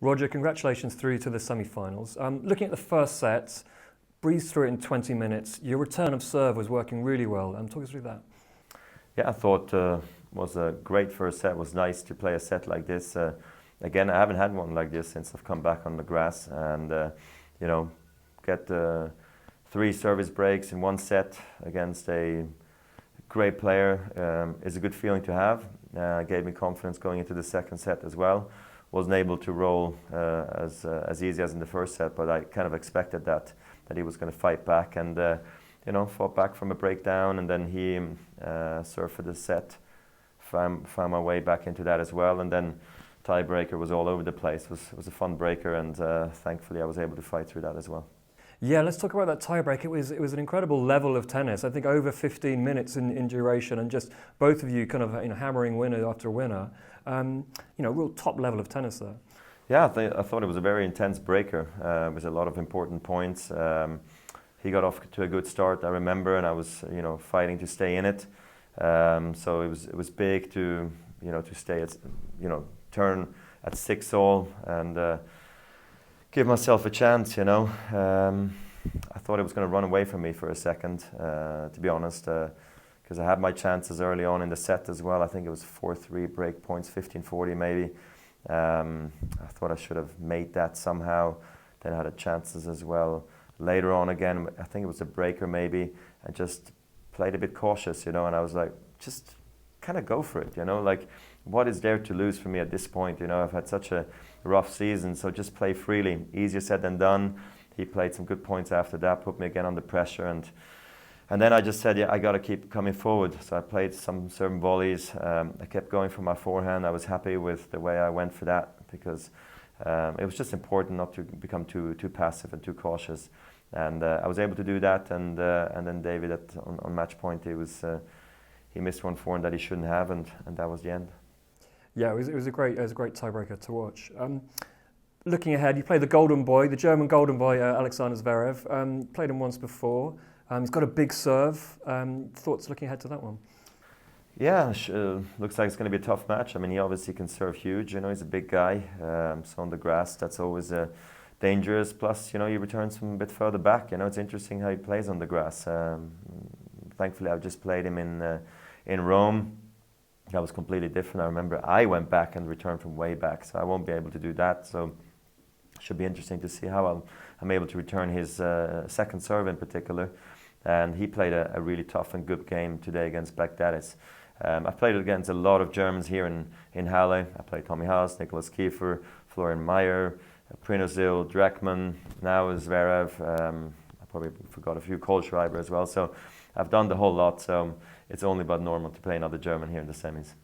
Roger, congratulations through to the semi-finals. Looking at the first set, breezed through it in 20 minutes. Your return of serve was working really well. Talk us through that. Yeah, I thought was a great first set. It was nice to play a set like this. Again, I haven't had one like this since I've come back on the grass, and you know, get 3 service breaks in one set against a great player is a good feeling to have. Gave me confidence going into the second set as well. Wasn't able to roll as easy as in the first set, but I kind of expected that he was going to fight back, and you know, fought back from a breakdown, and then he served for the set. Found my way back into that as well, and then tiebreaker was all over the place. It was a fun breaker, and thankfully I was able to fight through that as well. Yeah, let's talk about that tiebreak. It was an incredible level of tennis. I think over 15 minutes in duration, and just both of you kind of hammering winner after winner. Real top level of tennis there. Yeah, I thought it was a very intense breaker with a lot of important points. He got off to a good start, I remember, and I was fighting to stay in it. So it was big to stay at turn at 6-all and give myself a chance. I thought it was going to run away from me for a second, to be honest, because I had my chances early on in the set as well. I think it was 4-3 break points, 15-40 maybe. I thought I should have made that somehow. Then I had chances as well. Later on again, I think it was a breaker maybe. I just played a bit cautious, and I was like, just kind of go for it, like what is there to lose for me at this point? I've had such a rough season, so just play freely. Easier said than done. He played some good points after that, put me again under pressure, and then I just said, yeah, I got to keep coming forward. So I played some certain volleys. I kept going for my forehand. I was happy with the way I went for that, because it was just important not to become too passive and too cautious. And I was able to do that. And then David on match point, he missed one forehand that he shouldn't have, and that was the end. Yeah, it was a great tiebreaker to watch. Looking ahead, you play the golden boy, the German golden boy, Alexander Zverev. Played him once before. He's got a big serve. Thoughts looking ahead to that one? Yeah, looks like it's going to be a tough match. I mean, he obviously can serve huge. He's a big guy. So on the grass, that's always dangerous. Plus, he returns from a bit further back. It's interesting how he plays on the grass. Thankfully, I've just played him in Rome. That was completely different. I remember I went back and returned from way back, so I won't be able to do that. So it should be interesting to see how I'm able to return his second serve in particular. And he played a really tough and good game today against Baghdadis. I've played against a lot of Germans here in Halle. I played Tommy Haas, Nicholas Kiefer, Florian Mayer, Prinozil, Dreckmann, now Zverev. I probably forgot a few, Kohlschreiber as well. So I've done the whole lot, so it's only but normal to play another German here in the semis.